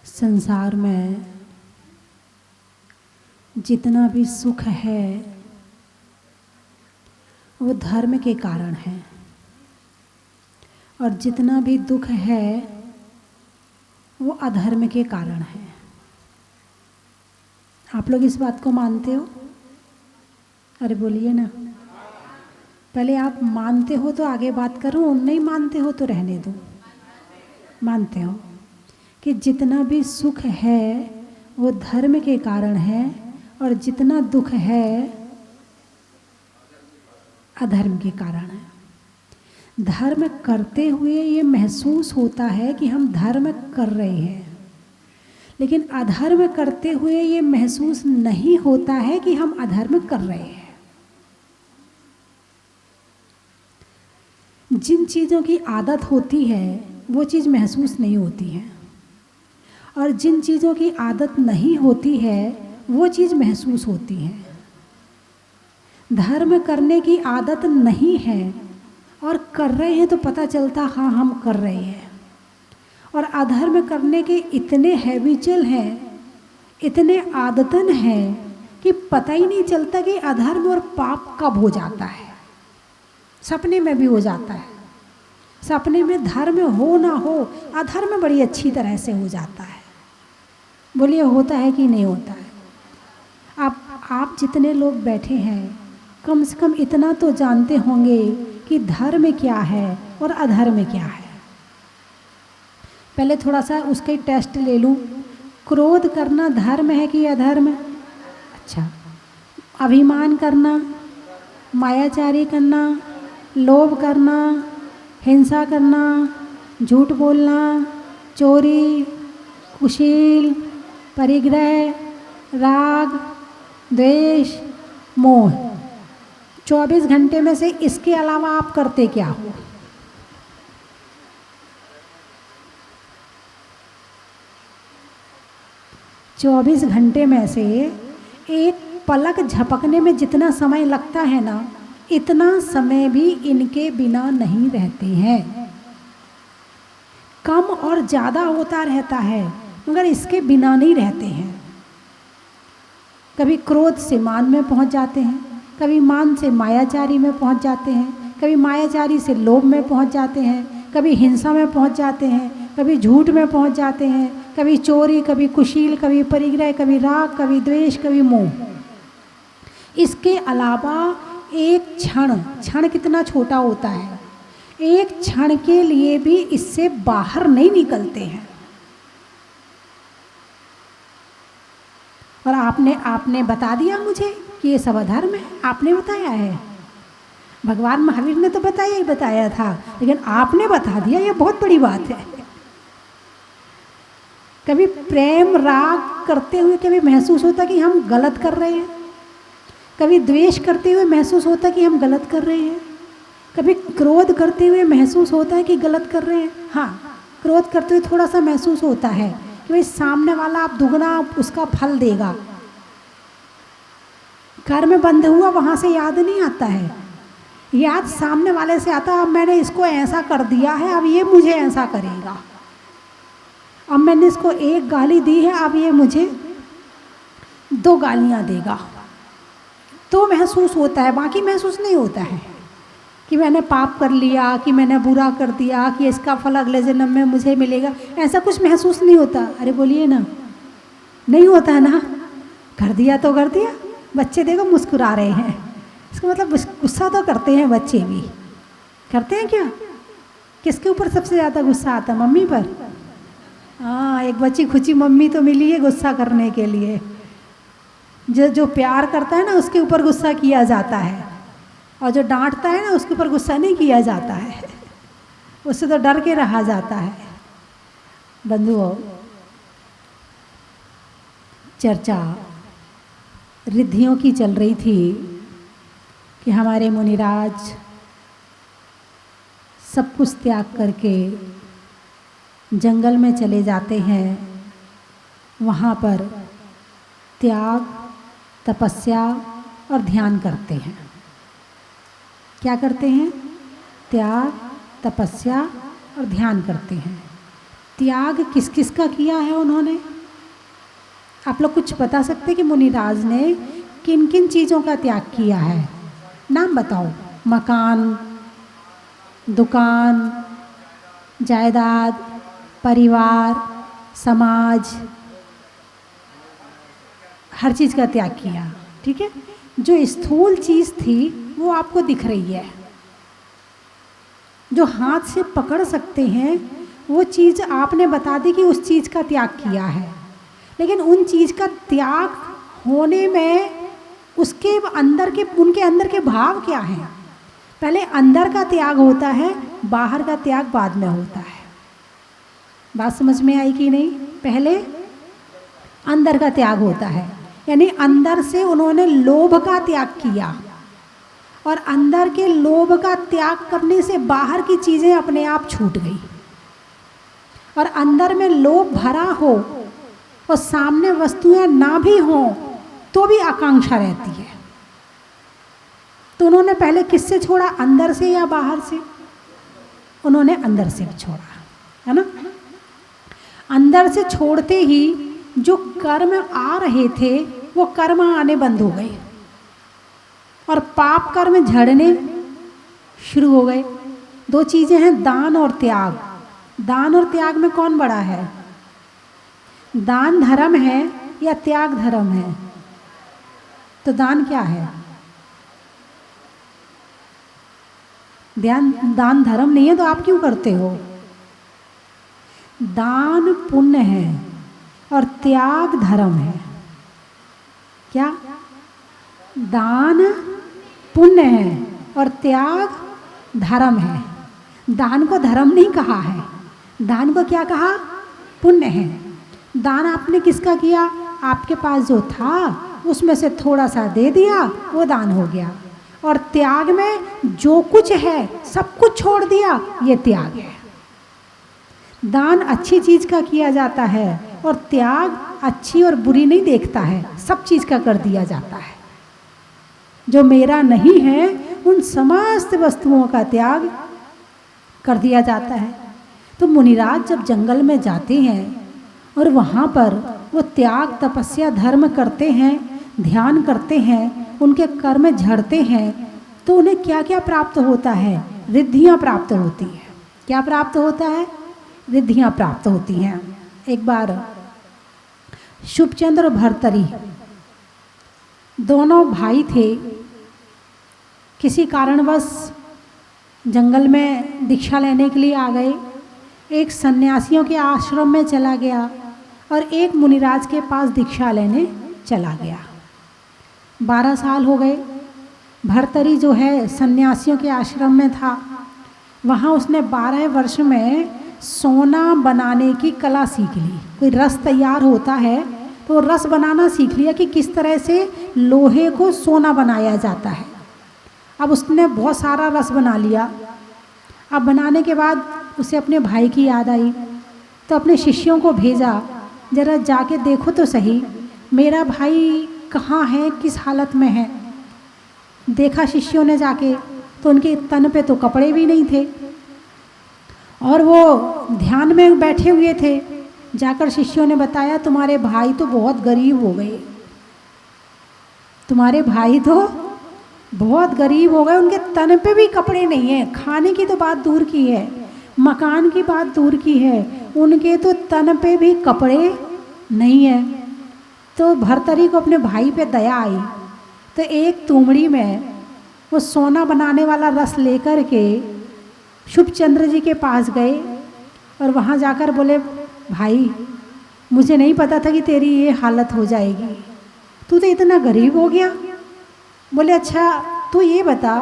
संसार में जितना भी सुख है वो धर्म के कारण है, और जितना भी दुख है वो अधर्म के कारण है। आप लोग इस बात को मानते हो? अरे बोलिए ना। पहले आप मानते हो तो आगे बात करो, नहीं मानते हो तो रहने दो। मानते हो कि जितना भी सुख है वो धर्म के कारण है, और जितना दुख है अधर्म के कारण है। धर्म करते हुए ये महसूस होता है कि हम धर्म कर रहे हैं, लेकिन अधर्म करते हुए ये महसूस नहीं होता है कि हम अधर्म कर रहे हैं। जिन चीज़ों की आदत होती है वो चीज़ महसूस नहीं होती है, और जिन चीज़ों की आदत नहीं होती है वो चीज़ महसूस होती है। धर्म करने की आदत नहीं है और कर रहे हैं तो पता चलता हाँ हम कर रहे हैं, और अधर्म करने के इतने हैबिचुअल हैं, इतने आदतन हैं कि पता ही नहीं चलता कि अधर्म और पाप कब हो जाता है। सपने में भी हो जाता है, सपने में धर्म हो ना हो अधर्म बड़ी अच्छी तरह से हो जाता है। बोलिए होता है कि नहीं होता है? आप जितने लोग बैठे हैं कम से कम इतना तो जानते होंगे कि धर्म क्या है और अधर्म क्या है। पहले थोड़ा सा उसके टेस्ट ले लूँ। क्रोध करना धर्म है कि अधर्म? अच्छा। अभिमान करना, मायाचारी करना, लोभ करना, हिंसा करना, झूठ बोलना, चोरी, कुशील, परिग्रह, राग, द्वेष, मोह, 24 घंटे में से इसके अलावा आप करते क्या हो? चौबीस घंटे में से एक पलक झपकने में जितना समय लगता है ना, इतना समय भी इनके बिना नहीं रहते हैं। कम और ज़्यादा होता रहता है मगर इसके बिना नहीं रहते हैं। कभी क्रोध से मान में पहुंच जाते हैं, कभी मान से मायाचारी में पहुंच जाते हैं, कभी मायाचारी से लोभ में पहुंच जाते हैं, कभी हिंसा में पहुंच जाते हैं, कभी झूठ में पहुंच जाते हैं, कभी चोरी, कभी कुशील, कभी परिग्रह, कभी राग, कभी द्वेष, कभी मोह। इसके अलावा एक क्षण कितना छोटा होता है, एक क्षण के लिए भी इससे बाहर नहीं निकलते हैं। और आपने बता दिया मुझे कि ये सब अधर्म है, आपने बताया है। भगवान महावीर ने तो बताया था, लेकिन आपने बता दिया, ये बहुत बड़ी बात है। कभी प्रेम राग करते हुए कभी महसूस होता कि हम गलत कर रहे हैं, कभी द्वेष करते हुए महसूस होता कि हम गलत कर रहे हैं, कभी क्रोध करते हुए महसूस होता है कि गलत कर रहे हैं। हाँ, क्रोध करते हुए थोड़ा सा महसूस होता है कि भाई सामने वाला आप दुगना उसका फल देगा। घर में बंद हुआ वहाँ से याद नहीं आता है, याद सामने वाले से आता है। अब मैंने इसको ऐसा कर दिया है, अब ये मुझे ऐसा करेगा। अब मैंने इसको एक गाली दी है, अब ये मुझे 2 गालियाँ देगा। तो महसूस होता है, बाकी महसूस नहीं होता है कि मैंने पाप कर लिया, कि मैंने बुरा कर दिया, कि इसका फल अगले जन्म में मुझे मिलेगा। ऐसा कुछ महसूस नहीं होता। अरे बोलिए ना, नहीं होता है ना? कर दिया तो कर दिया। बच्चे देखो मुस्कुरा रहे हैं, इसका मतलब गुस्सा तो करते हैं बच्चे भी। करते हैं क्या? किसके ऊपर सबसे ज़्यादा गुस्सा आता है? मम्मी पर। हाँ, एक बच्ची खुची मम्मी तो मिली है गुस्सा करने के लिए। जो प्यार करता है ना उसके ऊपर गुस्सा किया जाता है, और जो डांटता है ना उसके ऊपर गुस्सा नहीं किया जाता है, उससे तो डर के रहा जाता है। बंधुओं, चर्चा रिद्धियों की चल रही थी कि हमारे मुनिराज सब कुछ त्याग करके जंगल में चले जाते हैं। वहाँ पर त्याग, तपस्या और ध्यान करते हैं। क्या करते हैं? त्याग, तपस्या और ध्यान करते हैं। त्याग किस किस का किया है उन्होंने? आप लोग कुछ बता सकते कि मुनिराज ने किन किन चीज़ों का त्याग किया है? नाम बताओ। मकान, दुकान, जायदाद, परिवार, समाज, हर चीज़ का त्याग किया। ठीक है, जो स्थूल चीज़ थी वो आपको दिख रही है, जो हाथ से पकड़ सकते हैं वो चीज़ आपने बता दी कि उस चीज़ का त्याग किया है। लेकिन उन चीज़ का त्याग होने में उसके अंदर के, उनके अंदर के भाव क्या हैं? पहले अंदर का त्याग होता है, बाहर का त्याग बाद में होता है। बात समझ में आई कि नहीं? पहले अंदर का त्याग होता है, यानी अंदर से उन्होंने लोभ का त्याग किया, और अंदर के लोभ का त्याग करने से बाहर की चीज़ें अपने आप छूट गई। और अंदर में लोभ भरा हो और सामने वस्तुएं ना भी हों तो भी आकांक्षा रहती है। तो उन्होंने पहले किससे छोड़ा, अंदर से या बाहर से? उन्होंने अंदर से छोड़ा, है ना। अंदर से छोड़ते ही जो कर्म आ रहे थे वो कर्म आने बंद हो गए और पाप कर्म झड़ने शुरू हो गए। दो चीज़ें हैं, दान और त्याग। दान और त्याग में कौन बड़ा है? दान धर्म है या त्याग धर्म है? तो दान क्या है? दान धर्म नहीं है तो आप क्यों करते हो? दान पुण्य है और त्याग धर्म है। क्या? दान पुण्य है और त्याग धर्म है। दान को धर्म नहीं कहा है, दान को क्या कहा? पुण्य है। दान आपने किसका किया? आपके पास जो था उसमें से थोड़ा सा दे दिया, वो दान हो गया। और त्याग में जो कुछ है सब कुछ छोड़ दिया, ये त्याग है। दान अच्छी चीज़ का किया जाता है और त्याग अच्छी और बुरी नहीं देखता है, सब चीज़ का कर दिया जाता है। जो मेरा नहीं है उन समस्त वस्तुओं का त्याग कर दिया जाता है। तो मुनिराज जब जंगल में जाते हैं और वहाँ पर वो त्याग, तपस्या, धर्म करते हैं, ध्यान करते हैं, उनके कर्म झड़ते हैं, तो उन्हें क्या क्या प्राप्त होता है? रिद्धियाँ प्राप्त होती हैं। क्या प्राप्त होता है? रिद्धियाँ प्राप्त होती हैं। एक बार शुभचंद्र और भर्तरी दोनों भाई थे, किसी कारणवश जंगल में दीक्षा लेने के लिए आ गए। एक सन्यासियों के आश्रम में चला गया और एक मुनिराज के पास दीक्षा लेने चला गया। 12 साल हो गए। भर्तरी जो है सन्यासियों के आश्रम में था, वहाँ उसने 12 वर्ष में सोना बनाने की कला सीख ली। कोई रस तैयार होता है तो रस बनाना सीख लिया कि किस तरह से लोहे को सोना बनाया जाता है। अब उसने बहुत सारा रस बना लिया। अब बनाने के बाद उसे अपने भाई की याद आई तो अपने शिष्यों को भेजा, जरा जाके देखो तो सही मेरा भाई कहाँ है, किस हालत में है। देखा शिष्यों ने जाके तो उनके तन पे तो कपड़े भी नहीं थे और वो ध्यान में बैठे हुए थे। जाकर शिष्यों ने बताया तुम्हारे भाई तो बहुत गरीब हो गए, तुम्हारे भाई तो बहुत गरीब हो गए, उनके तन पे भी कपड़े नहीं हैं। खाने की तो बात दूर की है, मकान की बात दूर की है, उनके तो तन पे भी कपड़े नहीं है। तो भर्तरी को अपने भाई पे दया आई तो एक तुमड़ी में वो सोना बनाने वाला रस लेकर के शुभचंद्र जी के पास गए और वहाँ जाकर बोले भाई मुझे नहीं पता था कि तेरी ये हालत हो जाएगी, तू तो इतना गरीब हो गया। बोले अच्छा तू ये बता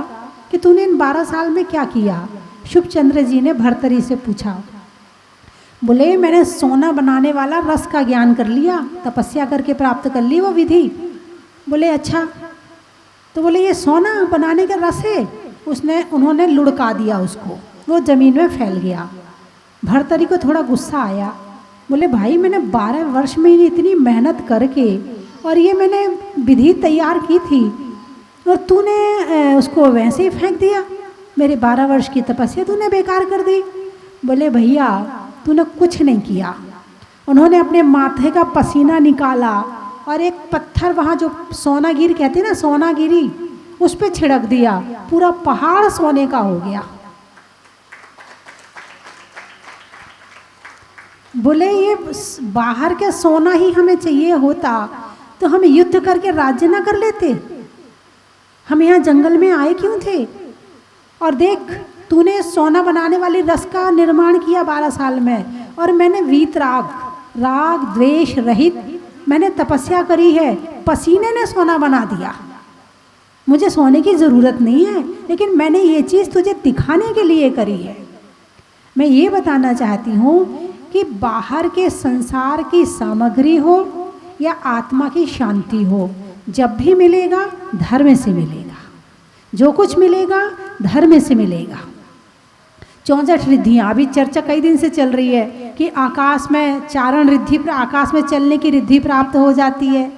कि तूने इन 12 साल में क्या किया। शुभचंद्र जी ने भर्तरी से पूछा। बोले मैंने सोना बनाने वाला रस का ज्ञान कर लिया, तपस्या करके प्राप्त कर ली वो विधि। बोले अच्छा, तो बोले ये सोना बनाने का रस है। उन्होंने लुढ़का दिया उसको, वो ज़मीन में फैल गया। भर्तरी को थोड़ा गुस्सा आया। बोले भाई मैंने 12 वर्ष में इतनी मेहनत करके और ये मैंने विधि तैयार की थी और तूने उसको वैसे ही फेंक दिया, मेरे 12 वर्ष की तपस्या तूने बेकार कर दी। बोले भैया तूने कुछ नहीं किया। उन्होंने अपने माथे का पसीना निकाला और एक पत्थर वहाँ जो सोनागिरी कहते हैं ना, सोनागिरी, उस पर छिड़क दिया, पूरा पहाड़ सोने का हो गया। बोले ये बाहर के सोना ही हमें चाहिए होता तो हम युद्ध करके राज्य ना कर लेते? हम यहाँ जंगल में आए क्यों थे? और देख, तूने सोना बनाने वाली रस का निर्माण किया 12 साल में, और मैंने वीतराग, राग द्वेष रहित मैंने तपस्या करी है, पसीने ने सोना बना दिया। मुझे सोने की ज़रूरत नहीं है, लेकिन मैंने ये चीज़ तुझे दिखाने के लिए करी है। मैं ये बताना चाहती हूँ कि बाहर के संसार की सामग्री हो या आत्मा की शांति हो, जब भी मिलेगा धर्म से मिलेगा। जो कुछ मिलेगा धर्म से मिलेगा। 64 रिद्धियाँ, अभी चर्चा कई दिन से चल रही है कि आकाश में चारण रिद्धि, आकाश में चलने की रिद्धि प्राप्त हो जाती है।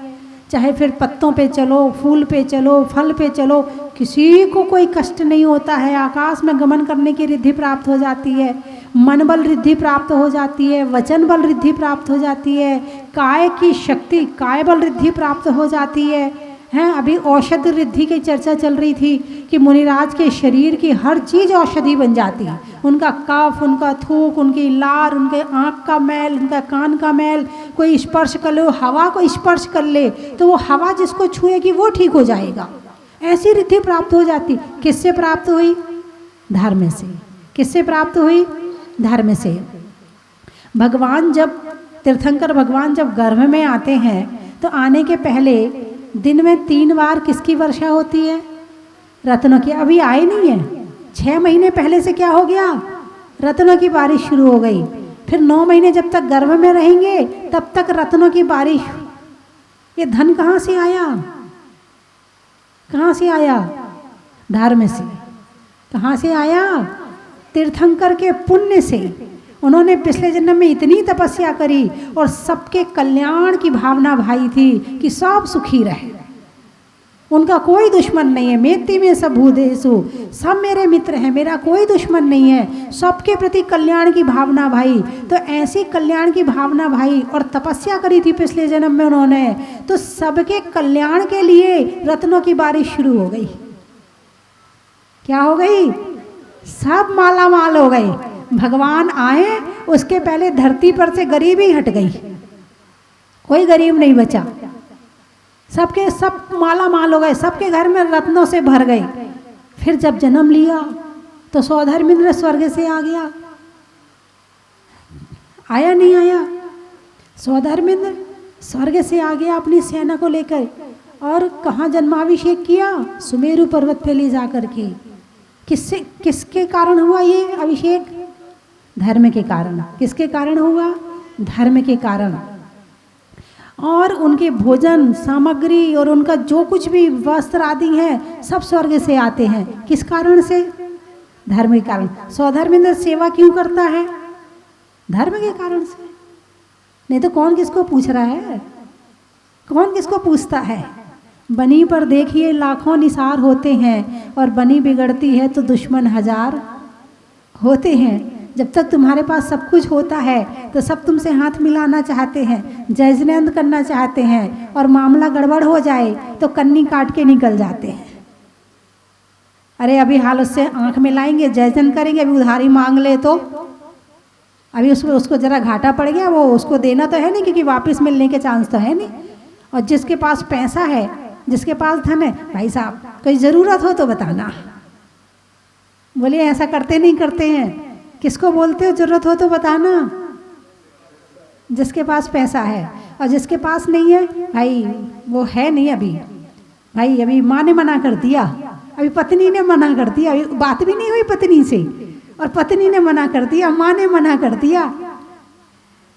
चाहे फिर पत्तों पे चलो, फूल पे चलो, फल पे चलो, किसी को कोई कष्ट नहीं होता है। आकाश में गमन करने की रिद्धि प्राप्त हो जाती है, मन बल रिद्धि प्राप्त हो जाती है, वचन बल रिद्धि प्राप्त हो जाती है, काय की शक्ति, काय बल रिद्धि प्राप्त हो जाती है। हैं, अभी औषध रिद्धि की चर्चा चल रही थी कि मुनिराज के शरीर की हर चीज़ औषधि बन जाती है। उनका कफ, उनका थूक, उनकी लार, उनके आँख का मैल, उनका कान का मैल, कोई स्पर्श कर ले, हवा को स्पर्श कर ले तो वो हवा जिसको छुएगी वो ठीक हो जाएगा। ऐसी रिद्धि प्राप्त हो जाती। किससे प्राप्त हुई? धर्म से। किससे प्राप्त हुई? धर्म से। भगवान जब, तीर्थंकर भगवान जब गर्भ में आते हैं तो आने के पहले दिन में 3 बार किसकी वर्षा होती है? रत्नों की। अभी आए नहीं है, 6 महीने पहले से क्या हो गया? रत्नों की बारिश शुरू हो गई। फिर 9 महीने जब तक गर्भ में रहेंगे तब तक रत्नों की बारिश। ये धन कहाँ से आया? कहाँ से आया? धर्म से। कहाँ से आया? तीर्थंकर के पुण्य से। उन्होंने पिछले जन्म में इतनी तपस्या करी और सबके कल्याण की भावना भाई थी कि सब सुखी रहे। उनका कोई दुश्मन नहीं है। मेति में सब भूदेशु, सब मेरे मित्र हैं, मेरा कोई दुश्मन नहीं है। सबके प्रति कल्याण की भावना भाई। तो ऐसी कल्याण की भावना भाई और तपस्या करी थी पिछले जन्म में उन्होंने, तो सबके कल्याण के लिए रत्नों की बारिश शुरू हो गई। क्या हो गई? सब माला माल हो गए। भगवान आए उसके पहले धरती पर से गरीबी हट गई, कोई गरीब नहीं बचा। सबके सब माला माल हो गए, सबके घर में रत्नों से भर गए। फिर जब जन्म लिया तो सौधर्मिंद्र स्वर्ग से आ गया। आया नहीं आया? सौधर्मिंद्र स्वर्ग से आ गया अपनी सेना को लेकर। और कहाँ जन्माभिषेक किया? सुमेरु पर्वत पे ले जाकर के। किससे, किसके कारण हुआ ये अभिषेक? धर्म के कारण। किसके कारण हुआ? धर्म के कारण। और उनके भोजन सामग्री और उनका जो कुछ भी वस्त्र आदि है सब स्वर्ग से आते हैं। किस कारण से? धर्म के कारण। सौधर्मेंद्र सेवा क्यों करता है? धर्म के कारण से। नहीं तो कौन किसको पूछ रहा है? कौन किसको पूछता है? बनी पर देखिए लाखों निसार होते हैं और बनी बिगड़ती है तो दुश्मन 1000 होते हैं। जब तक तुम्हारे पास सब कुछ होता है तो सब तुमसे हाथ मिलाना चाहते हैं, जयजनंद करना चाहते हैं, और मामला गड़बड़ हो जाए तो कन्नी काट के निकल जाते हैं। अरे अभी हाल उससे आंख मिलाएंगे, जयजन करेंगे, अभी उधारी मांग ले तो अभी उसको जरा घाटा पड़ गया, वो उसको देना तो है नहीं क्योंकि वापस मिलने के चांस तो है नहीं। और जिसके पास पैसा है, जिसके पास धन है, भाई साहब कोई ज़रूरत हो तो बताना। बोले ऐसा करते नहीं करते हैं। किसको बोलते हो ज़रूरत हो तो बताना? जिसके पास पैसा है। और जिसके पास नहीं है, भाई वो है नहीं अभी, भाई अभी माँ ने मना कर दिया, अभी पत्नी ने मना कर दिया, अभी बात भी नहीं हुई पत्नी से, और पत्नी ने मना कर दिया, माँ ने मना कर दिया।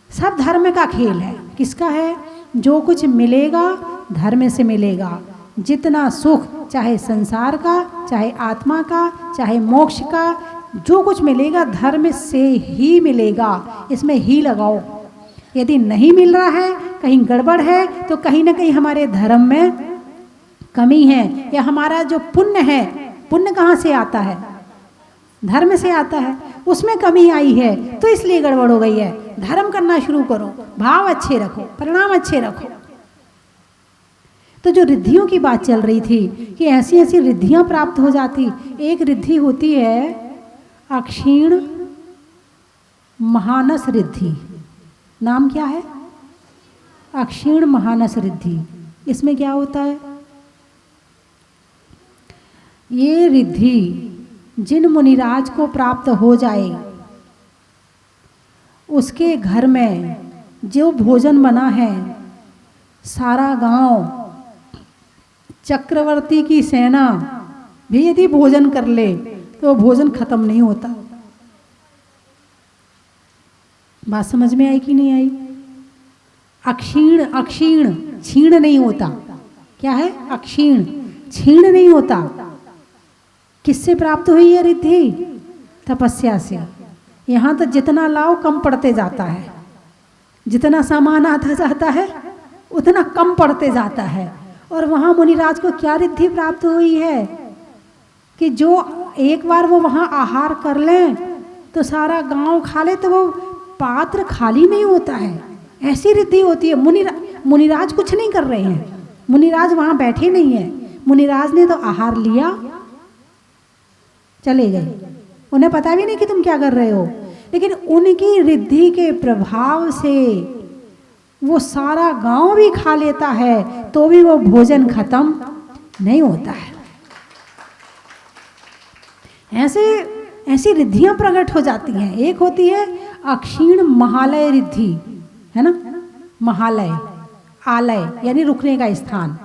सब धर्म का खेल है। किसका है? जो कुछ मिलेगा धर्म से मिलेगा। जितना सुख, चाहे संसार का, चाहे आत्मा का, चाहे मोक्ष का, जो कुछ मिलेगा धर्म से ही मिलेगा। इसमें ही लगाओ। यदि नहीं मिल रहा है, कहीं गड़बड़ है, तो कहीं ना कहीं हमारे धर्म में कमी है, या हमारा जो पुण्य है, पुण्य कहाँ से आता है? धर्म से आता है, उसमें कमी आई है तो इसलिए गड़बड़ हो गई है। धर्म करना शुरू करो, भाव अच्छे रखो, परिणाम अच्छे रखो। तो जो रिद्धियों की बात चल रही थी कि ऐसी ऐसी रिद्धियां प्राप्त हो जाती। एक रिद्धि होती है अक्षीण महानस रिद्धि। नाम क्या है? अक्षीण महानस रिद्धि। इसमें क्या होता है? ये रिद्धि जिन मुनिराज को प्राप्त हो जाए, उसके घर में जो भोजन बना है, सारा गांव, चक्रवर्ती की सेना भी यदि भोजन कर ले तो वो भोजन खत्म नहीं होता। बात समझ में आई कि नहीं आई? अक्षीण, अक्षीण छीण नहीं होता। क्या है? अक्षीण, छीण नहीं होता। किससे प्राप्त हुई है रिद्धि? तपस्या से। यहाँ तो जितना लाओ कम पड़ते जाता है, जितना सामान आता जाता है उतना कम पड़ते जाता है। और वहाँ मुनिराज को क्या रिद्धि प्राप्त हुई है कि जो एक बार वो वहाँ आहार कर लें तो सारा गांव खा ले, तो वो पात्र खाली नहीं होता है। ऐसी रिद्धि होती है। मुनिराज कुछ नहीं कर रहे हैं, मुनिराज वहाँ बैठे नहीं है। मुनिराज ने तो आहार लिया, चले गए, उन्हें पता भी नहीं कि तुम क्या कर रहे हो। लेकिन उनकी रिद्धि के प्रभाव से वो सारा गांव भी खा लेता है तो भी वो भोजन खत्म नहीं होता है। ऐसी रिद्धियां प्रकट हो जाती हैं। एक होती है अक्षीण महालय रिद्धि, है ना? महालय, आलय यानी रुकने का स्थान,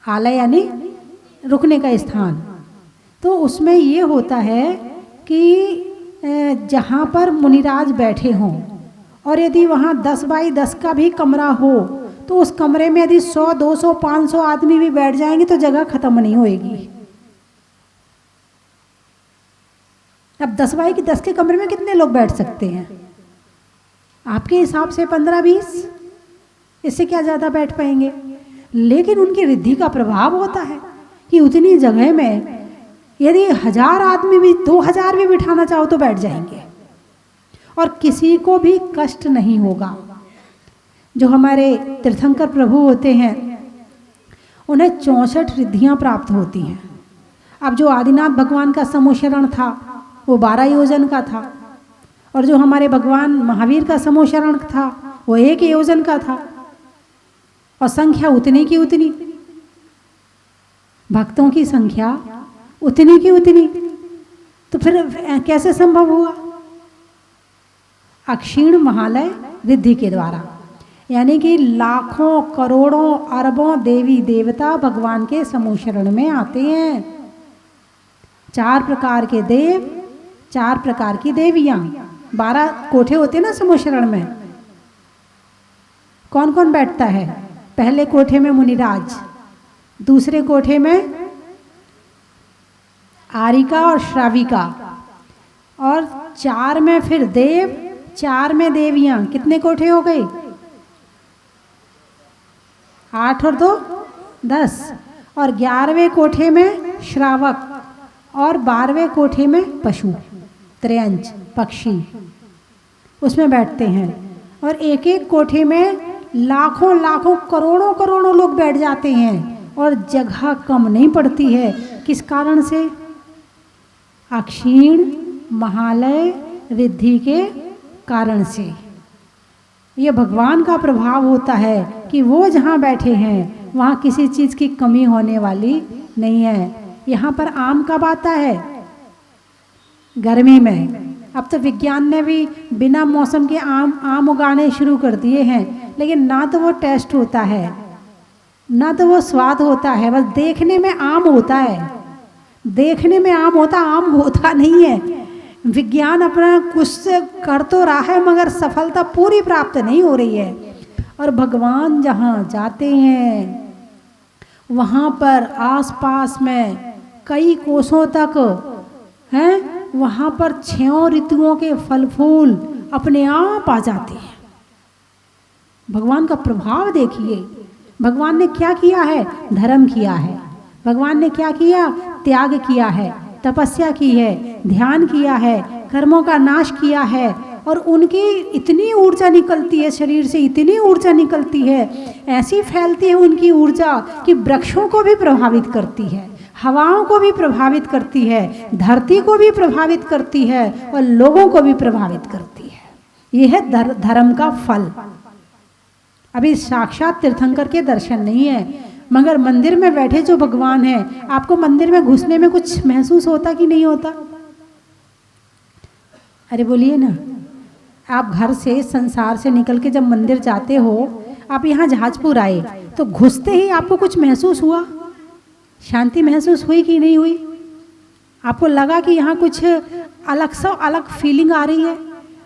आलय यानी रुकने का स्थान। तो उसमें ये होता है कि जहाँ पर मुनिराज बैठे हों और यदि वहाँ 10 बाई 10 का भी कमरा हो तो उस कमरे में यदि 100, 200, 500 आदमी भी बैठ जाएंगे तो जगह खत्म नहीं होएगी। अब 10 बाई 10 के कमरे में कितने लोग बैठ सकते हैं? आपके हिसाब से 15-20, इससे क्या ज़्यादा बैठ पाएंगे। लेकिन उनकी रिद्धि का प्रभाव होता है कि उतनी जगह में यदि 1000 आदमी भी, 2000 भी बिठाना चाहो तो बैठ जाएंगे और किसी को भी कष्ट नहीं होगा। जो हमारे तीर्थंकर प्रभु होते हैं उन्हें 64 रिद्धियां प्राप्त होती हैं। अब जो आदिनाथ भगवान का समूह शरण था वो 12 योजन का था, और जो हमारे भगवान महावीर का समूह शरण था वो 1 योजन का था, और संख्या उतनी की उतनी, भक्तों की संख्या उतनी की उतनी। तो फिर कैसे संभव हुआ? अक्षीण महालय रिद्धि के द्वारा, यानी कि लाखों करोड़ों अरबों देवी देवता भगवान के समूह शरण में आते हैं। 4 प्रकार के देव, 4 प्रकार की देवियां, 12 कोठे होते हैं ना समूह शरण में। कौन कौन बैठता है? पहले कोठे में मुनिराज, दूसरे कोठे में आरिका और श्राविका, और 4 में फिर देव, 4 में देवियां। कितने कोठे हो गए? 8 और 2 10, और 11वें कोठे में श्रावक, और 12वें कोठे में पशु, त्रयंच पक्षी, उसमें बैठते हैं। और एक एक कोठे में लाखों लाखों करोड़ों करोड़ों लोग बैठ जाते हैं और जगह कम नहीं पड़ती है। किस कारण से? अक्षीण महालय रिद्धि के कारण से। ये भगवान का प्रभाव होता है कि वो जहाँ बैठे हैं वहाँ किसी चीज़ की कमी होने वाली नहीं है। यहाँ पर आम कब आता है? गर्मी में। अब तो विज्ञान ने भी बिना मौसम के आम उगाने शुरू कर दिए हैं, लेकिन ना तो वो टेस्ट होता है ना तो वो स्वाद होता है, बस देखने में आम होता है। देखने में आम होता, आम होता नहीं है। विज्ञान अपना कुछ कर तो रहा है मगर सफलता पूरी प्राप्त नहीं हो रही है। और भगवान जहाँ जाते हैं वहाँ पर आसपास में कई कोसों तक हैं, वहाँ पर 6 ऋतुओं के फल फूल अपने आप आ जाते हैं। भगवान का प्रभाव देखिए। भगवान ने क्या किया है? धर्म किया है। भगवान ने क्या किया? त्याग किया है, तपस्या की है, ध्यान किया है, कर्मों का नाश किया है, और उनकी इतनी ऊर्जा निकलती है, शरीर से इतनी ऊर्जा निकलती है, ऐसी फैलती है उनकी ऊर्जा कि वृक्षों को भी प्रभावित करती है, हवाओं को भी प्रभावित करती है, धरती को भी प्रभावित करती है, और लोगों को भी प्रभावित करती है। यह है धर्म का फल। अभी साक्षात तीर्थंकर के दर्शन नहीं है, मगर मंदिर में बैठे जो भगवान हैं, आपको मंदिर में घुसने में कुछ महसूस होता कि नहीं होता? अरे बोलिए ना। आप घर से, संसार से निकल के जब मंदिर जाते हो, आप यहाँ जहाजपुर आए, तो घुसते ही आपको कुछ महसूस हुआ? शांति महसूस हुई कि नहीं हुई? आपको लगा कि यहाँ कुछ अलग फीलिंग आ रही है,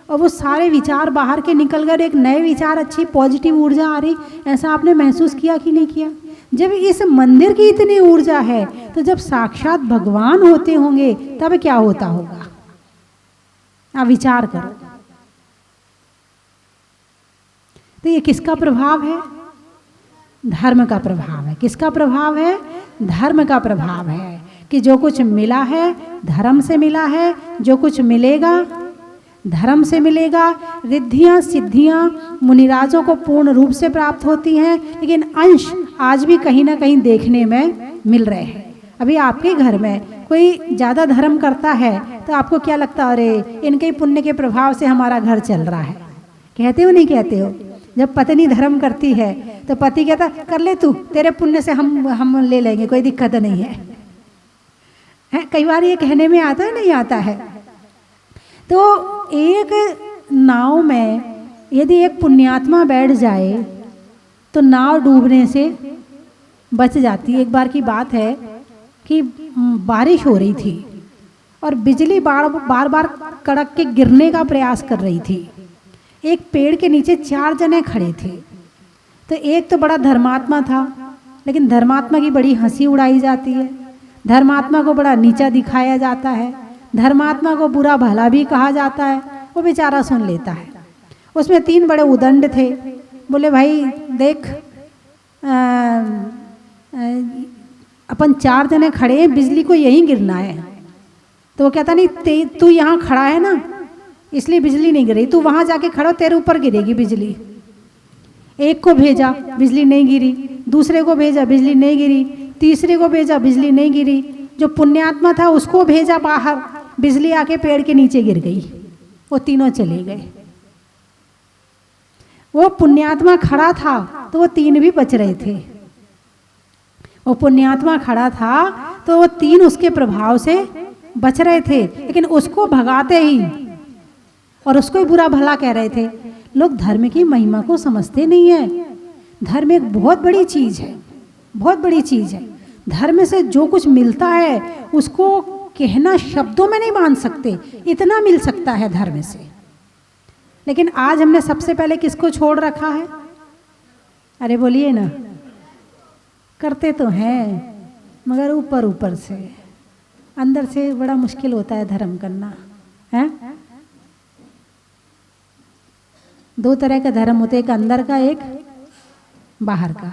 और वो सारे विचार बाहर के निकल कर एक नए विचार, अच्छी पॉजिटिव ऊर्जा आ रही, ऐसा आपने महसूस किया कि नहीं किया? जब इस मंदिर की इतनी ऊर्जा है, तो जब साक्षात भगवान होते होंगे तब क्या होता होगा? आप विचार करो। तो ये किसका प्रभाव है? धर्म का प्रभाव है। किसका प्रभाव है? धर्म का प्रभाव है कि जो कुछ मिला है धर्म से मिला है, जो कुछ मिलेगा धर्म से मिलेगा। रिद्धियाँ सिद्धियाँ मुनिराजों को पूर्ण रूप से प्राप्त होती हैं, लेकिन अंश आज भी कहीं ना कहीं देखने में मिल रहे हैं। अभी आपके घर में कोई ज़्यादा धर्म करता है तो आपको क्या लगता है? अरे इनके पुण्य के प्रभाव से हमारा घर चल रहा है। कहते हो नहीं कहते हो? जब पत्नी धर्म करती है तो पति कहता कर ले तू, तेरे पुण्य से हम ले लेंगे, कोई दिक्कत नहीं है। कई बार ये कहने में आता है, नहीं आता है? तो एक नाव में यदि एक पुण्यात्मा बैठ जाए तो नाव डूबने से बच जाती है। एक बार की बात है कि बारिश हो रही थी और बिजली बार बार कड़क के गिरने का प्रयास कर रही थी। एक पेड़ के नीचे 4 जने खड़े थे। तो एक तो बड़ा धर्मात्मा था, लेकिन धर्मात्मा की बड़ी हंसी उड़ाई जाती है, धर्मात्मा को बड़ा नीचा दिखाया जाता है, धर्मात्मा को बुरा भला भी कहा जाता है। वो बेचारा सुन लेता है। उसमें 3 बड़े उदंड थे। बोले भाई देख, अपन 4 जने खड़े हैं, बिजली को यहीं गिरना है। तो वो कहता नहीं, तू यहाँ खड़ा है ना इसलिए बिजली नहीं गिरी, तू वहाँ जाके खड़ा, तेरे ऊपर गिरेगी बिजली। एक को भेजा, बिजली नहीं गिरी। दूसरे को भेजा, बिजली नहीं गिरी। तीसरे को भेजा, बिजली नहीं गिरी। जो पुण्यात्मा था उसको भेजा बाहर, बिजली आके पेड़ के नीचे गिर गई। वो तीनों चले गए। वो पुण्यात्मा खड़ा था तो वो 3 भी बच रहे थे। वो पुण्यात्मा खड़ा था तो वो 3 उसके प्रभाव से बच रहे थे, लेकिन उसको भगाते ही और उसको ही बुरा भला कह रहे थे। लोग धर्म की महिमा को समझते नहीं है। धर्म एक बहुत बड़ी चीज है, बहुत बड़ी चीज है। धर्म से जो कुछ मिलता है उसको कहना शब्दों में नहीं मान सकते, इतना मिल सकता है धर्म से। लेकिन आज हमने सबसे पहले किसको छोड़ रखा है? अरे बोलिए ना। करते तो हैं मगर ऊपर ऊपर से, अंदर से बड़ा मुश्किल होता है धर्म करना है। 2 तरह का धर्म होते, एक अंदर का, एक बाहर का।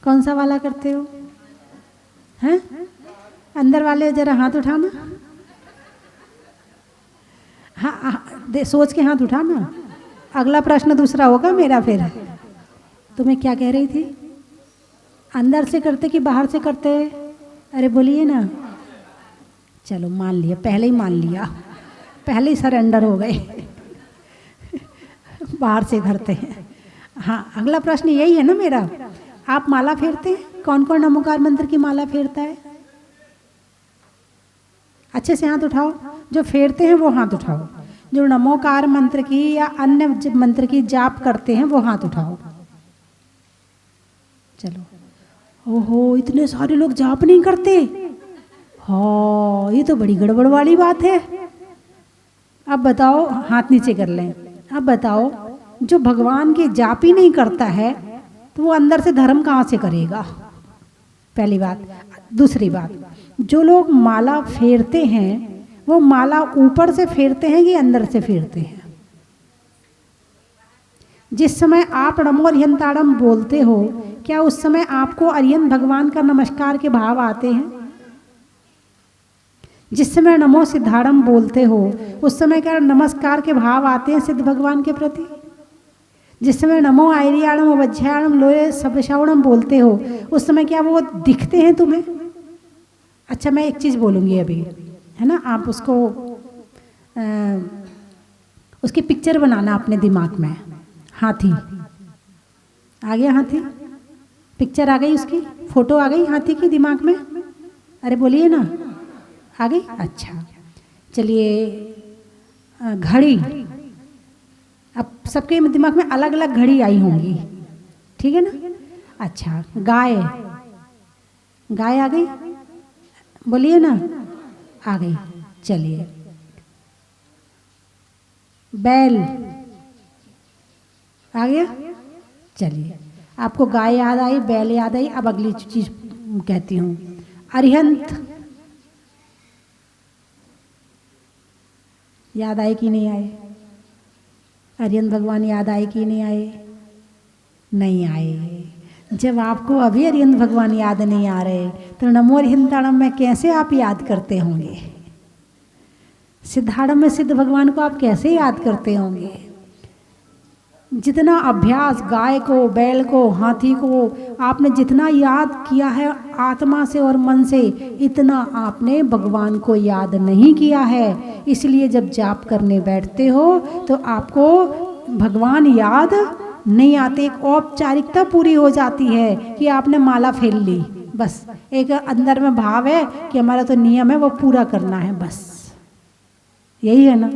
कौन सा वाला करते हो? हैं? अंदर वाले जरा हाथ उठाना। हाँ, सोच के हाथ उठाना। अगला प्रश्न दूसरा होगा मेरा फिर। तुम्हें क्या कह रही थी? अंदर से करते कि बाहर से करते? अरे बोलिए ना। चलो मान लिया, पहले ही मान लिया, पहले ही सरेंडर हो गए। बाहर से करते हैं। हाँ, अगला प्रश्न यही है ना मेरा। आप माला फेरते हैं? कौन कौन नमोकार मंत्र की माला फेरता है? अच्छे से हाथ उठाओ। जो फेरते हैं वो हाथ उठाओ। जो नमोकार मंत्र की या अन्य मंत्र की जाप करते हैं वो हाथ उठाओ। चलो। ओहो, इतने सारे लोग जाप नहीं करते। हाँ, ये तो बड़ी गड़बड़ वाली बात है। अब बताओ, हाथ नीचे कर लें। अब बताओ, जो भगवान की जाप ही नहीं करता है तो वो अंदर से धर्म कहाँ से करेगा? पहली बात। दूसरी बात, जो लोग माला फेरते हैं वो माला ऊपर से फेरते हैं कि अंदर से फेरते हैं? जिस समय आप नमो अर्यंताड़म बोलते हो, क्या उस समय आपको अर्यंत भगवान का नमस्कार के भाव आते हैं? जिस समय नमो सिद्धाड़म बोलते हो उस समय क्या नमस्कार के भाव आते हैं सिद्ध भगवान के प्रति? जिस समय नमो आयरियाणम वज्रयाणम लोये सबश्रवणम बोलते हो उस समय क्या वो दिखते हैं तुम्हें? अच्छा, मैं एक चीज़ बोलूँगी अभी, है ना, आप उसको उसकी पिक्चर बनाना अपने दिमाग में। हाथी आ गया, हाथी पिक्चर आ गई, उसकी फोटो आ गई हाथी की दिमाग में? अरे बोलिए ना, आ गई? अच्छा चलिए, घड़ी, अब सबके दिमाग में अलग अलग घड़ी आई होंगी, ठीक है ना? अच्छा, गाय, गाय आ गई? बोलिए ना, आ गई। चलिए, बैल आ गया? चलिए, आपको गाय याद आई, बैल याद आई, अब अगली चीज कहती हूँ, अरिहंत याद आए कि नहीं आए? अरिहंत भगवान याद आए कि नहीं आए? नहीं आए। जब आपको अभी अरिहंत भगवान याद नहीं आ रहे तो नमो अरिहंताणम में कैसे आप याद करते होंगे? सिद्धाड़म में सिद्ध भगवान को आप कैसे याद करते होंगे? जितना अभ्यास गाय को, बैल को, हाथी को आपने जितना याद किया है आत्मा से और मन से, इतना आपने भगवान को याद नहीं किया है। इसलिए जब जाप करने बैठते हो तो आपको भगवान याद नहीं आते। एक औपचारिकता पूरी हो जाती है कि आपने माला फेर ली, बस एक अंदर में भाव है कि हमारा तो नियम है वो पूरा करना है, बस यही है ना।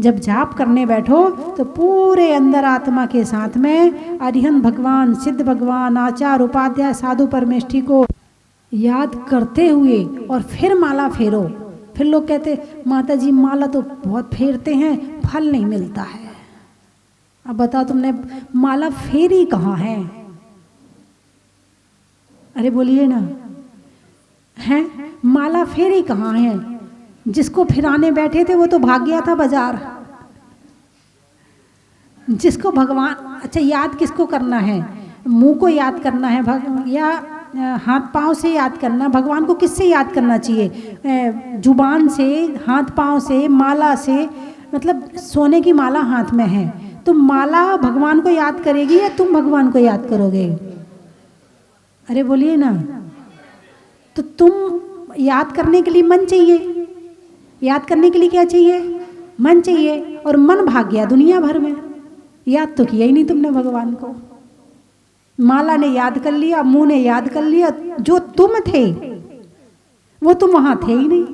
जब जाप करने बैठो तो पूरे अंदर आत्मा के साथ में अरिहंत भगवान, सिद्ध भगवान, आचार्य, उपाध्याय, साधु परमेष्ठी को याद करते हुए और फिर माला फेरो। फिर लोग कहते माता जी माला तो बहुत फेरते हैं, फल नहीं मिलता है। अब बताओ तुमने माला फेरी कहाँ है? अरे बोलिए ना, है माला फेरी कहाँ है? जिसको फिराने बैठे थे वो तो भाग गया था बाजार। जिसको भगवान, अच्छा याद किसको करना है? मुंह को याद करना है या हाथ पांव से याद करना? भगवान को किससे याद करना चाहिए? जुबान से, हाथ पांव से, माला से। मतलब सोने की माला हाथ में है तो माला भगवान को याद करेगी या तुम भगवान को याद करोगे? अरे बोलिए ना। तो तुम याद करने के लिए मन चाहिए। याद करने के लिए क्या चाहिए? मन चाहिए। और मन भाग गया दुनिया भर में, याद तो किया ही नहीं तुमने भगवान को। माला ने याद कर लिया, मुंह ने याद कर लिया, जो तुम थे वो तुम वहां थे ही नहीं।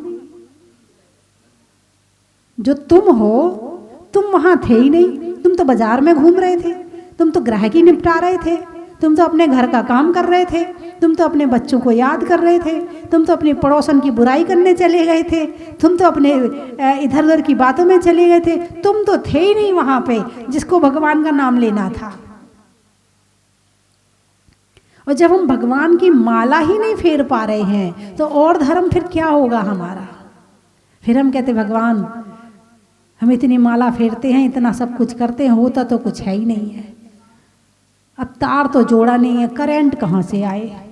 जो तुम हो तुम वहां थे ही नहीं। तुम तो बाजार में घूम रहे थे, तुम तो ग्राहकी निपटा रहे थे, तुम तो अपने घर का काम कर रहे थे, तुम तो अपने बच्चों को याद कर रहे थे, तुम तो अपने पड़ोसन की बुराई करने चले गए थे, तुम तो अपने इधर उधर की बातों में चले गए थे। तुम तो थे ही नहीं वहां पे जिसको भगवान का नाम लेना था। और जब हम भगवान की माला ही नहीं फेर पा रहे हैं तो और धर्म फिर क्या होगा हमारा? फिर हम कहते भगवान हम इतनी माला फेरते हैं, इतना सब कुछ करते हैं, होता तो कुछ है ही नहीं है। अब तार तो जोड़ा नहीं है, करंट कहाँ से आए?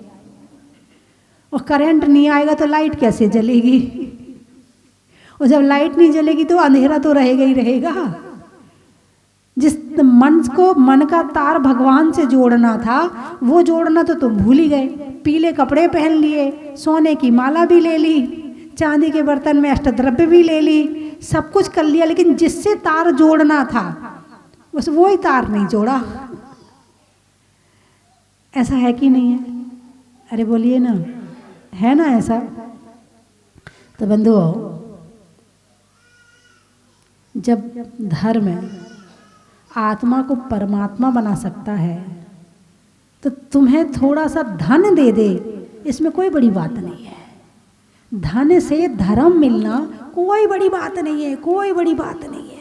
और करंट नहीं आएगा तो लाइट कैसे जलेगी? और जब लाइट नहीं जलेगी तो अंधेरा तो रहेगा ही रहेगा। जिस मन को, मन का तार भगवान से जोड़ना था वो जोड़ना तो तुम भूल ही गए। पीले कपड़े पहन लिए, सोने की माला भी ले ली, चांदी के बर्तन में अष्टद्रव्य भी ले ली, सब कुछ कर लिया, लेकिन जिससे तार जोड़ना था बस वो ही तार नहीं जोड़ा। ऐसा है कि नहीं है? अरे बोलिए ना, है ना ऐसा? तो बंधुओं, जब धर्म आत्मा को परमात्मा बना सकता है तो तुम्हें थोड़ा सा धन दे दे, इसमें कोई बड़ी बात नहीं है। धन से धर्म मिलना कोई बड़ी बात नहीं है, कोई बड़ी बात नहीं है।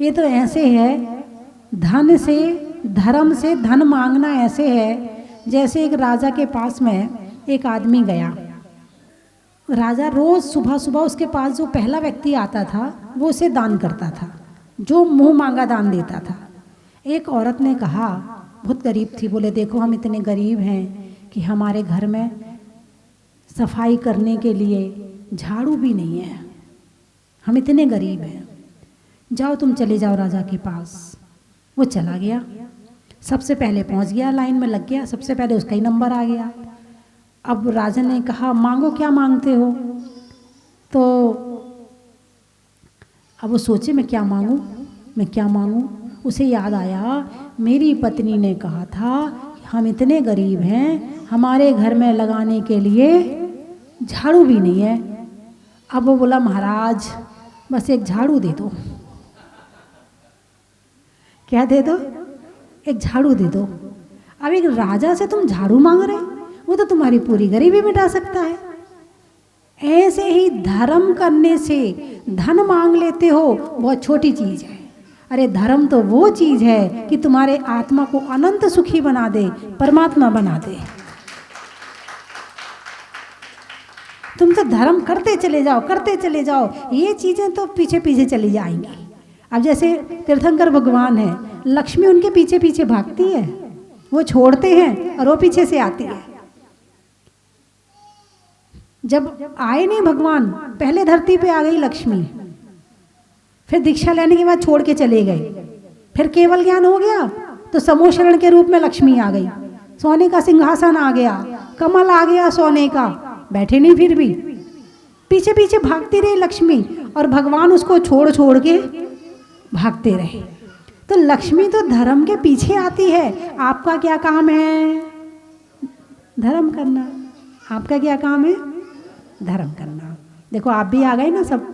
ये तो ऐसे है, धन से, धर्म से धन मांगना ऐसे है जैसे एक राजा के पास में एक आदमी गया। राजा रोज सुबह सुबह उसके पास जो पहला व्यक्ति आता था वो उसे दान करता था, जो मुंह मांगा दान देता था। एक औरत ने कहा, बहुत गरीब थी, बोले देखो हम इतने गरीब हैं कि हमारे घर में सफाई करने के लिए झाड़ू भी नहीं है, हम इतने गरीब हैं, जाओ तुम चले जाओ राजा के पास। वो चला गया, सबसे पहले पहुंच गया, लाइन में लग गया, सबसे पहले उसका ही नंबर आ गया। अब राजा ने कहा मांगो, क्या मांगते हो? तो अब वो सोचे मैं क्या मांगूं, मैं क्या मांगूं। उसे याद आया मेरी पत्नी ने कहा था हम इतने गरीब हैं, हमारे घर में लगाने के लिए झाड़ू भी नहीं है। अब वो बोला महाराज बस एक झाड़ू दे दो। क्या दे दो? एक झाड़ू दे दो। अब एक राजा से तुम झाड़ू मांग रहे, वो तो तुम्हारी पूरी गरीबी मिटा सकता है। ऐसे ही धर्म करने से धन मांग लेते हो, बहुत छोटी चीज है। अरे धर्म तो वो चीज है कि तुम्हारे आत्मा को अनंत सुखी बना दे, परमात्मा बना दे। तुम तो धर्म करते चले जाओ, करते चले जाओ, ये चीजें तो पीछे पीछे चली जाएंगी। अब जैसे तीर्थंकर भगवान है, लक्ष्मी उनके पीछे पीछे भागती है, वो छोड़ते हैं और वो पीछे से आती है। जब आए नहीं भगवान, पहले धरती पे आ गई लक्ष्मी, फिर दीक्षा लेने के बाद छोड़ के चले गए, फिर केवल ज्ञान हो गया तो समोशरण के रूप में लक्ष्मी आ गई, सोने का सिंहासन आ गया, कमल आ गया सोने का, बैठे नहीं फिर भी पीछे पीछे भागती रही लक्ष्मी, और भगवान उसको छोड़ छोड़ के भागते रहे। तो लक्ष्मी तो धर्म के पीछे आती है। आपका क्या काम है? धर्म करना। आपका क्या काम है? धर्म करना। देखो आप भी आ गए ना, सब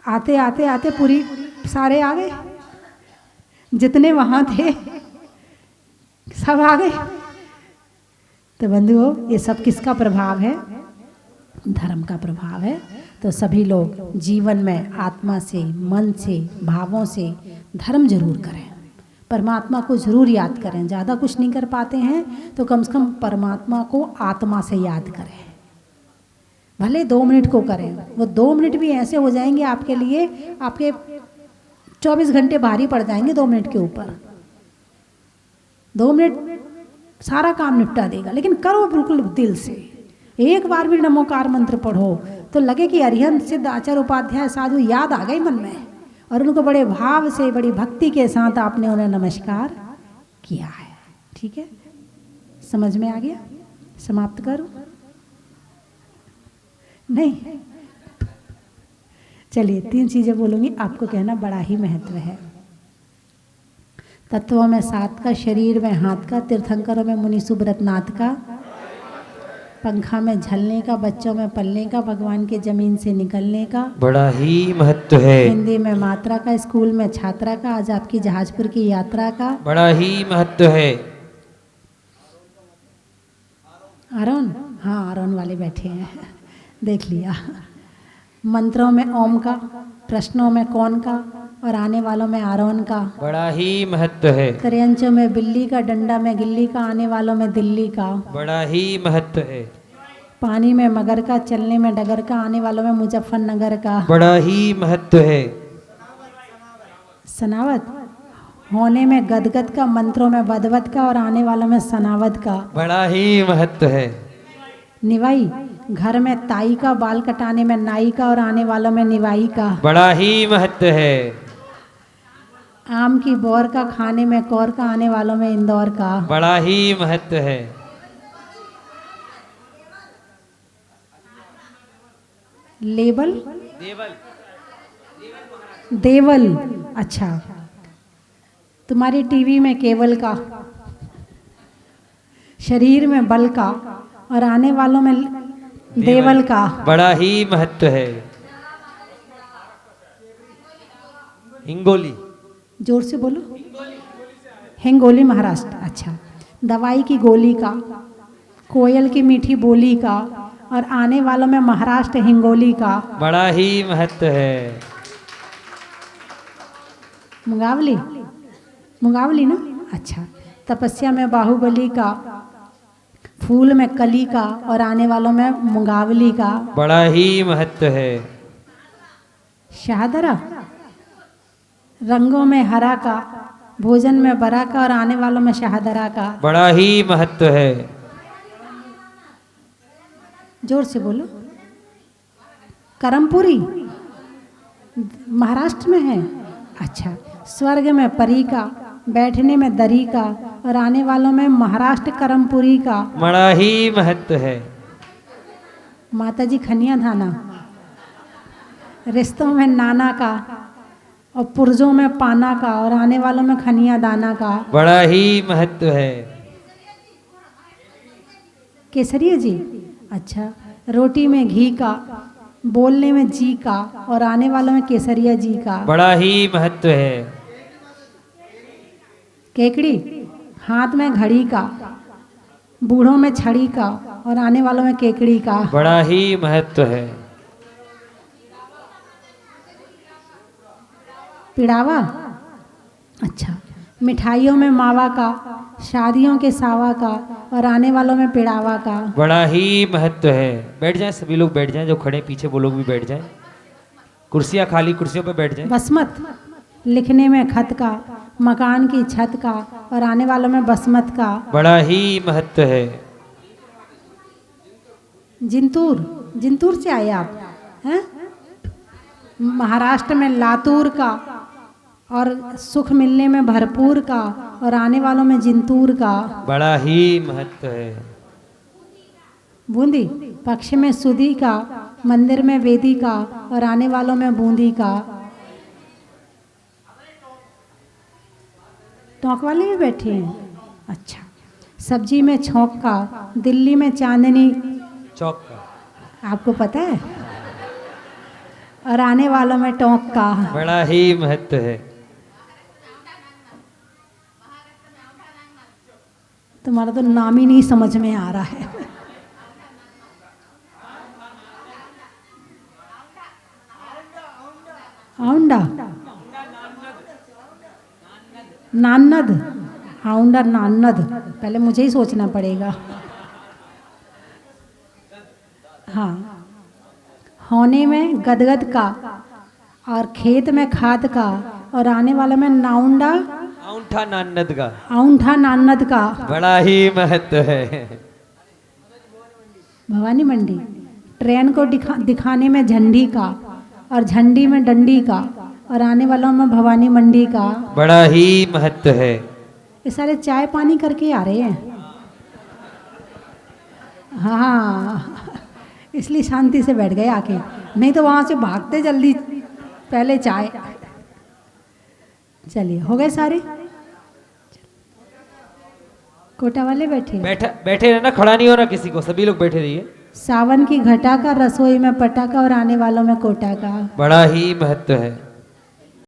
आते आते आते पूरी सारे आ गए, जितने वहां थे सब आ गए। तो बंधुओं ये सब किसका प्रभाव है? धर्म का प्रभाव है। तो सभी लोग जीवन में आत्मा से, मन से, भावों से धर्म जरूर करें, परमात्मा को जरूर याद करें। ज़्यादा कुछ नहीं कर पाते हैं तो कम से कम परमात्मा को आत्मा से याद करें, भले 2 मिनट को करें। वो 2 मिनट भी ऐसे हो जाएंगे आपके लिए, आपके 24 घंटे भारी पड़ जाएंगे 2 मिनट के ऊपर। 2 मिनट सारा काम निपटा देगा, लेकिन करो बिल्कुल दिल से। एक बार भी नमोकार मंत्र पढ़ो तो लगे कि अरिहंत सिद्ध आचार्य उपाध्याय साधु याद आ गए मन में, और उनको बड़े भाव से, बड़ी भक्ति के साथ आपने उन्हें नमस्कार किया है। ठीक है, समझ में आ गया? समाप्त करूं? नहीं, चलिए 3 चीजें बोलूंगी, आपको कहना बड़ा ही महत्व है। तत्वों में 7 का, शरीर में हाथ का, तीर्थंकरों में मुनि सुब्रतनाथ का, पंखा में झलने का, बच्चों में पलने का, भगवान के जमीन से निकलने का बड़ा ही महत्व है। हिंदी में मात्रा का, स्कूल में छात्रा का, आज आपकी जहाजपुर की यात्रा का बड़ा ही महत्व है। आरोन, हाँ आरोन वाले बैठे हैं, देख लिया। मंत्रों में ओम का, प्रश्नों में कौन का, और आने वालों में आरोन का बड़ा ही महत्व है। त्रयंचों में बिल्ली का, डंडा में गिल्ली का, आने वालों में दिल्ली का बड़ा ही महत्व है। पानी में मगर का, चलने में डगर का, आने वालों में मुजफ्फरनगर का बड़ा ही महत्व है। सनावत होने में गदगद का, मंत्रों में बदवत का, और आने वालों में सनावत का बड़ा ही महत्व है। निवाई घर में ताई का, बाल कटाने में नाई का, और आने वालों में निवाई का बड़ा ही महत्व है। आम की बौर का, खाने में कौर का, आने वालों में इंदौर का बड़ा ही महत्व है। लेबल देवल, देवल, अच्छा तुम्हारी टीवी में केवल का, शरीर में बल का, और आने वालों में देवल का बड़ा ही महत्व है। हिंगोली, जोर से बोलो। हिंगोली महाराष्ट्र, अच्छा। दवाई की गोली का, कोयल की मीठी बोली का, और आने वालों में महाराष्ट्र हिंगोली का बड़ा ही महत्व है। मुंगावली, मुंगावली ना, अच्छा। तपस्या में बाहुबली का, फूल में कली का, और आने वालों में मुंगावली का बड़ा ही महत्व है। शाहदरा रंगों में हरा का, भोजन में बरा का, और आने वालों में शाहदरा का बड़ा ही महत्व है। जोर से बोलो। करमपुरी महाराष्ट्र में है। अच्छा, स्वर्ग में परी का, बैठने में दरी का, और आने वालों में महाराष्ट्र करमपुरी का बड़ा ही महत्व है। माता जी खनिया धाना, रिश्तों में नाना का, और पुर्जों में पाना का, और आने वालों में खनिया दाना का बड़ा ही महत्व है। केसरिया जी। अच्छा, रोटी में घी का, बोलने में जी का, और आने वालों में केसरिया जी का बड़ा ही महत्व है। केकड़ी, हाथ में घड़ी का, बूढ़ों में छड़ी का, और आने वालों में केकड़ी का बड़ा ही महत्व है। पिड़ावा। अच्छा, मिठाइयों में मावा का, शादियों के सावा का, और आने वालों में पिड़ावा का बड़ा ही महत्व है। बैठ जाएं, सभी लोग बैठ जाएं, जो खड़े पीछे वो लोग भी बैठ जाएं। कुर्सियां खाली, कुर्सियों पे बैठ जाएं। बसमत, लिखने में खत का, मकान की छत का, और आने वालों में बसमत का बड़ा ही महत्व है। जिंतूर, जिंतूर से आए आप हैं? महाराष्ट्र में लातूर का, और सुख मिलने में भरपूर का, और आने वालों में जिंतूर का बड़ा ही महत्व है। बूंदी, पक्ष में सुधी का, मंदिर में वेदी का, और आने वालों में बूंदी का। टोंक वाले भी बैठे हैं। अच्छा, सब्जी में छौंक का, दिल्ली में चांदनी चौक का आपको पता है, और आने वालों में टोंक का बड़ा ही महत्व है। तुम्हारा तो नाम ही नहीं समझ में आ रहा है। औंडा, नानद, औंडा नानद, पहले मुझे ही सोचना पड़ेगा। हाँ, होने में गदगद का, और खेत में खाद का, और आने वाले में नाउंडा औंठा नानद का औंठा नानद का बड़ा ही महत्व है। भवानी मंडी, ट्रेन को दिखाने में झंडी का, और झंडी में डंडी का, और आने वालों में भवानी मंडी का बड़ा ही महत्व है। ये सारे चाय पानी करके आ रहे हैं। हाँ, इसलिए शांति से बैठ गए आके, नहीं तो वहाँ से भागते जल्दी, पहले चाय। चलिए, हो गए सारे। कोटा वाले बैठे, बैठे रहना, खड़ा नहीं होना किसी को, सभी लोग बैठे रहिए। सावन की घटा का, रसोई में पटा का, और आने वालों में कोटा का बड़ा ही महत्व है।